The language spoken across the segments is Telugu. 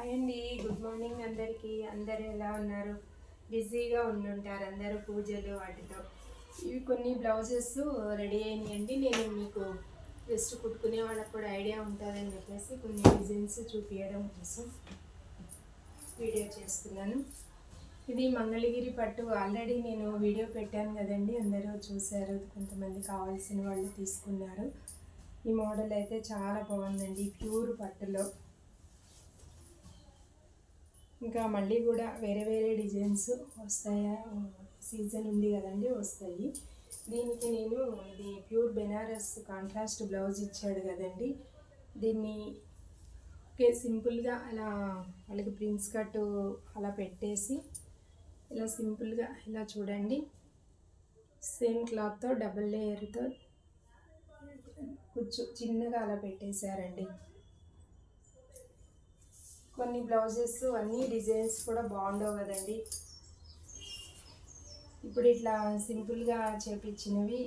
హాయ్ అండి, గుడ్ మార్నింగ్ అందరికీ. అందరూ ఎలా ఉన్నారు? బిజీగా ఉండుంటారు అందరూ పూజలు వాటితో. ఇవి కొన్ని బ్లౌజెస్ రెడీ అయినాయండి. నేను మీకు జస్ట్ కుట్టుకునే వాళ్ళకు కూడా ఐడియా ఉంటుందని చెప్పేసి కొన్ని డిజైన్స్ చూపించడం కోసం వీడియో చేస్తున్నాను. ఇది మంగళగిరి పట్టు. ఆల్రెడీ నేను వీడియో పెట్టాను కదండి, అందరూ చూశారు. కొంతమంది కావాల్సిన వాళ్ళు తీసుకున్నారు. ఈ మోడల్ అయితే చాలా బాగుందండి, ప్యూర్ పట్టులో. ఇంకా మళ్ళీ కూడా వేరే వేరే డిజైన్స్ వస్తాయా, సీజన్ ఉంది కదండి, వస్తాయి. దీనికి నేను ఇది ప్యూర్ బెనారస్ కాంట్రాస్ట్ బ్లౌజ్ ఇచ్చాడు కదండి, దీన్ని ఓకే సింపుల్గా అలా వాళ్ళకి ప్రిన్స్ కట్ అలా పెట్టేసి ఇలా సింపుల్గా ఇలా చూడండి, సేమ్ క్లాత్తో డబుల్ లేయర్తో కొంచెం చిన్నగా అలా పెట్టేశారండి. కొన్ని బ్లౌజెస్ అన్ని డిజైన్స్ కూడా బాగుండవు కదండి. ఇప్పుడు ఇట్లా సింపుల్గా చేపించినవి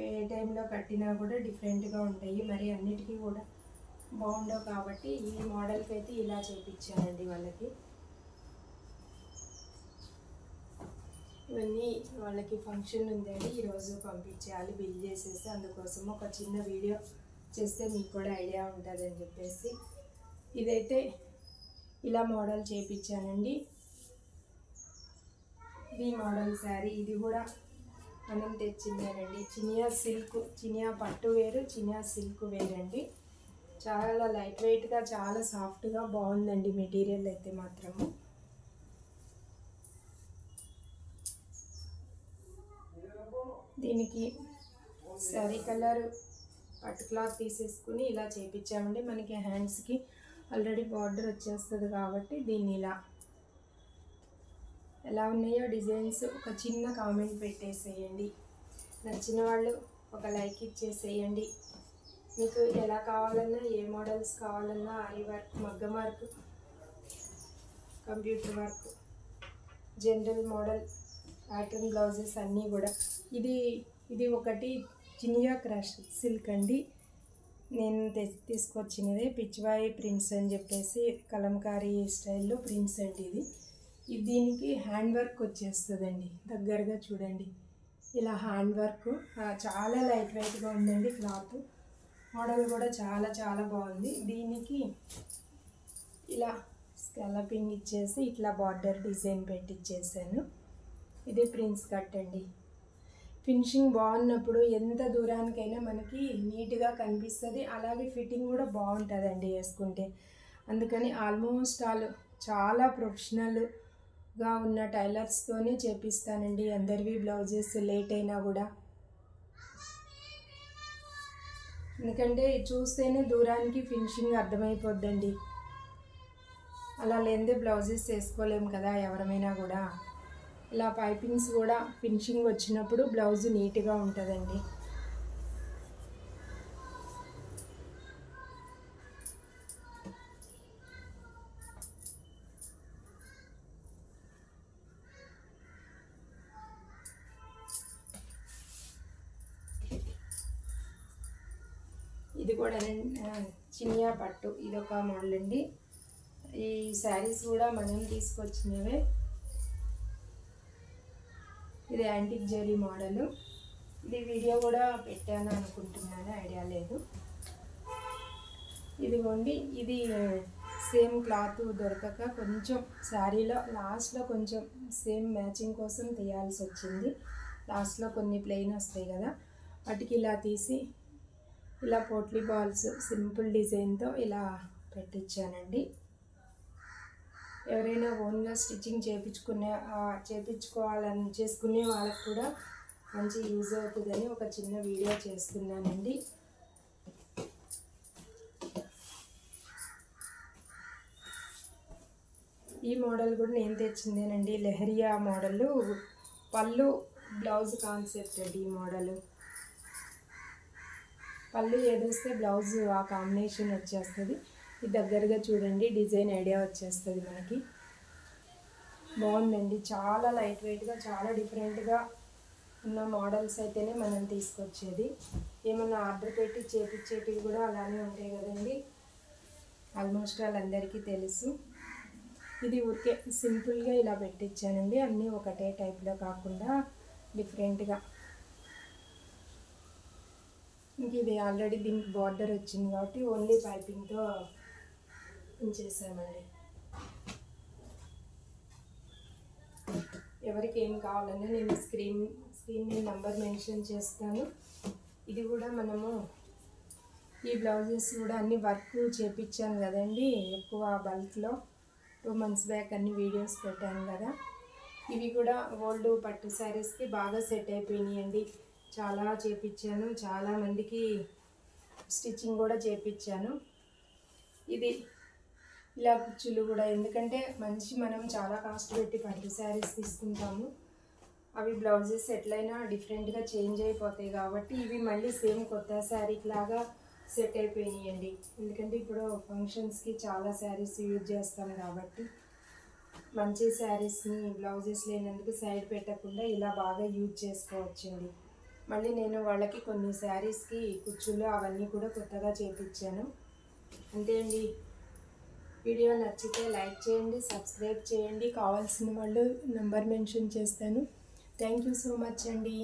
ఏ టైంలో కట్టినా కూడా డిఫరెంట్గా ఉంటాయి, మరి అన్నిటికీ కూడా బాగుండవు. కాబట్టి ఈ మోడల్కి అయితే ఇలా చేపించానండి వాళ్ళకి. ఇవన్నీ వాళ్ళకి ఫంక్షన్ ఉందండి, ఈరోజు పంపించేయాలి బిల్ చేసేసి. అందుకోసం ఒక చిన్న వీడియో చేస్తే మీకు కూడా ఐడియా ఉంటుందని చెప్పేసి ఇదైతే ఇలా మోడల్ చేయించానండి. ఈ మోడల్ శారీ ఇది కూడా మనం తెచ్చిందేనండి. చినియా సిల్క్, చినియా పట్టు వేరు, చినియా సిల్క్ వేరండి. చాలా లైట్ వెయిట్గా, చాలా సాఫ్ట్గా బాగుందండి మెటీరియల్ అయితే మాత్రము. దీనికి శారీ కలర్ పట్టు క్లాత్ తీసేసుకుని ఇలా చేయించామండి. మనకి హ్యాండ్స్కి ఆల్రెడీ బార్డర్ వచ్చేస్తుంది కాబట్టి దీన్ని ఇలా ఎలా ఉన్నాయో డిజైన్స్ ఒక చిన్న కామెంట్ పెట్టేసేయండి. నచ్చిన వాళ్ళు ఒక లైక్ ఇచ్చేసేయండి. మీకు ఎలా కావాలన్నా, ఏ మోడల్స్ కావాలన్నా, ఆరి వర్క్, మగ్గం work, computer work, general model, pattern blouses అన్నీ కూడా. ఇది ఒకటి చినియా క్రష్ సిల్క్ అండి. నేను తీసుకొచ్చినదే పిచ్చివాయి ప్రింట్స్ అని చెప్పేసి కలంకారీ స్టైల్లో ప్రింట్స్ అండి. ఇది దీనికి హ్యాండ్ వర్క్ వచ్చేస్తుందండి. దగ్గరగా చూడండి, ఇలా హ్యాండ్ వర్క్ చాలా లైట్ వెయిట్గా ఉందండి. క్లాత్ మోడల్ కూడా చాలా చాలా బాగుంది. దీనికి ఇలా స్కాలపింగ్ ఇచ్చేసి ఇట్లా బార్డర్ డిజైన్ పెట్టిచ్చేసాను. ఇది ప్రిన్స్ కట్ అండి. ఫినిషింగ్ బాగున్నప్పుడు ఎంత దూరానికైనా మనకి నీట్గా కనిపిస్తుంది, అలాగే ఫిట్టింగ్ కూడా బాగుంటుందండి వేసుకుంటే. అందుకని ఆల్మోస్ట్ చాలా ప్రొఫెషనల్గా ఉన్న టైలర్స్తోనే చేపిస్తానండి అందరివి బ్లౌజెస్, లేట్ అయినా కూడా. ఎందుకంటే చూస్తేనే దూరానికి ఫినిషింగ్ అర్థమైపోద్దండి. అలా లేనిదే బ్లౌజెస్ వేసుకోలేము కదా ఎవరమైనా కూడా. ఇలా పైపింగ్స్ కూడా ఫినిషింగ్ వచ్చినప్పుడు బ్లౌజ్ నీట్గా ఉంటుందండి. ఇది కూడా చినియా పట్టు, ఇదొక మోడల్ అండి. ఈ శారీస్ కూడా మనం తీసుకొచ్చినవే. ఇది యాంటిక్ జరీ మోడలు. ఇది వీడియో కూడా పెట్టాను అనుకుంటున్నాను, ఐడియా లేదు. ఇదిగోండి, ఇది సేమ్ క్లాత్ దొరకక కొంచెం శారీలో లాస్ట్లో కొంచెం సేమ్ మ్యాచింగ్ కోసం తీయాల్సి వచ్చింది. లాస్ట్లో కొన్ని ప్లెయిన్ వస్తాయి కదా, వాటికి ఇలా తీసి ఇలా పోట్లీ బాల్స్ సింపుల్ డిజైన్తో ఇలా పెట్టించానండి. ఎవరైనా ఓన్గా స్టిచ్చింగ్ చేసుకునే వాళ్ళకు కూడా మంచి యూజ్ అవుతుందని ఒక చిన్న వీడియో చేస్తున్నానండి. ఈ మోడల్ కూడా నేను తెచ్చిందేనండి, లెహరియా మోడలు. పళ్ళు బ్లౌజ్ కాన్సెప్ట్ అండి ఈ మోడలు. పళ్ళు ఏదొస్తే బ్లౌజ్ ఆ కాంబినేషన్ వచ్చేస్తుంది. ఇది దగ్గరగా చూడండి, డిజైన్ ఐడియా వచ్చేస్తుంది మనకి. బాగుందండి, చాలా లైట్ వెయిట్గా, చాలా డిఫరెంట్గా ఉన్న మోడల్స్ అయితేనే మనం తీసుకొచ్చేది. ఏమన్నా ఆర్డర్ పెట్టి చేపించేటివి కూడా అలానే ఉంటాయి కదండి. ఆల్మోస్ట్ వాళ్ళందరికీ తెలుసు. ఇది ఊరికే సింపుల్గా ఇలా పెట్టించానండి, అన్నీ ఒకటే టైప్లో కాకుండా డిఫరెంట్గా. ఇంక ఇది ఆల్రెడీ దీనికి బార్డర్ వచ్చింది కాబట్టి ఓన్లీ పైపింగ్తో ఉంచేసామండి. ఎవరికి ఏం కావాలన్నా నేను స్క్రీన్ మీద నెంబర్ మెన్షన్ చేస్తాను. ఇది కూడా మనము ఈ బ్లౌజెస్ కూడా అన్ని వర్క్ చేపించాను కదండి, ఎక్కువ బల్క్లో 2 months బ్యాక్ అన్ని వీడియోస్ పెట్టాను కదా. ఇవి కూడా ఓల్డ్ పట్టు శారీస్కి బాగా సెట్ అయిపోయినాయండి. చాలా చేపించాను, చాలామందికి స్టిచ్చింగ్ కూడా చేపించాను. ఇది ఇలా కుచ్చులు కూడా, ఎందుకంటే మనం చాలా కాస్ట్ పెట్టి పట్టు శారీస్ తీసుకుంటాము, అవి బ్లౌజెస్ ఎట్లయినా డిఫరెంట్గా చేంజ్ అయిపోతాయి కాబట్టి ఇవి మళ్ళీ సేమ్ కొత్త శారీకి లాగా సెట్ అయిపోయినాయండి. ఎందుకంటే ఇప్పుడు ఫంక్షన్స్కి చాలా శారీస్ యూజ్ చేస్తాం కాబట్టి మంచి శారీస్ని బ్లౌజెస్ లేనందుకు సైడ్ పెట్టకుండా ఇలా బాగా యూజ్ చేసుకోవచ్చండి. మళ్ళీ నేను వాళ్ళకి కొన్ని శారీస్కి కుచ్చులు అవన్నీ కూడా కొత్తగా చేపించాను. అంతే అండి. వీడియో నచ్చితే లైక్ చేయండి, సబ్స్క్రైబ్ చేయండి. కావాల్సిన వాళ్ళు నెంబర్ మెన్షన్ చేస్తాను. థ్యాంక్ యూ సో మచ్ అండి.